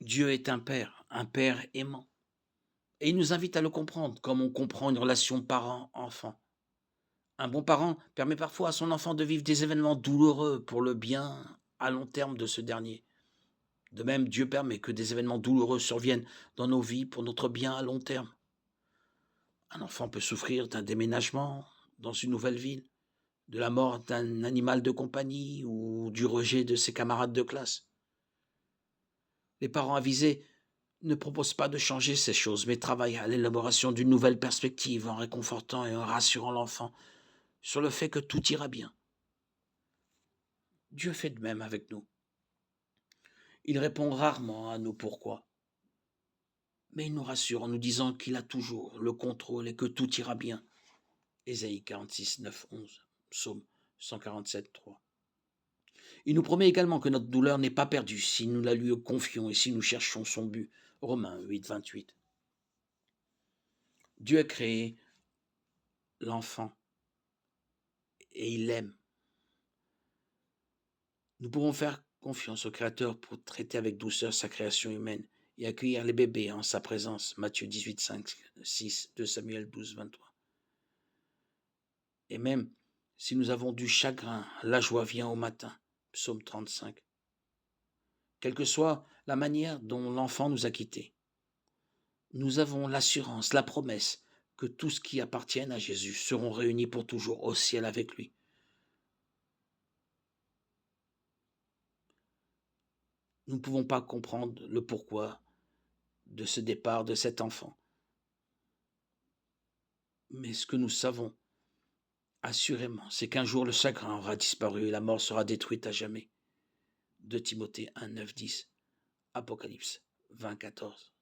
Dieu est un père aimant, et il nous invite à le comprendre comme on comprend une relation parent-enfant. Un bon parent permet parfois à son enfant de vivre des événements douloureux pour le bien à long terme de ce dernier. De même, Dieu permet que des événements douloureux surviennent dans nos vies pour notre bien à long terme. Un enfant peut souffrir d'un déménagement dans une nouvelle ville, de la mort d'un animal de compagnie ou du rejet de ses camarades de classe. Les parents avisés ne proposent pas de changer ces choses, mais travaillent à l'élaboration d'une nouvelle perspective en réconfortant et en rassurant l'enfant sur le fait que tout ira bien. Dieu fait de même avec nous. Il répond rarement à nos pourquoi, mais il nous rassure en nous disant qu'il a toujours le contrôle et que tout ira bien. Ésaïe 46, 9, 11, Psaume 147, 3. Il nous promet également que notre douleur n'est pas perdue si nous la lui confions et si nous cherchons son but. Romains 8, 28. Dieu a créé l'enfant et il l'aime. Nous pouvons faire confiance au Créateur pour traiter avec douceur sa création humaine et accueillir les bébés en sa présence. Matthieu 18, 5, 6, 2 Samuel 12, 23. Et même si nous avons du chagrin, la joie vient au matin. Psaume 35. Quelle que soit la manière dont l'enfant nous a quittés, nous avons l'assurance, la promesse que tout ce qui appartient à Jésus seront réunis pour toujours au ciel avec lui. Nous ne pouvons pas comprendre le pourquoi de ce départ de cet enfant. Mais ce que nous savons assurément, c'est qu'un jour le chagrin aura disparu et la mort sera détruite à jamais. 2 Timothée 1, 9, 10, Apocalypse 20, 14.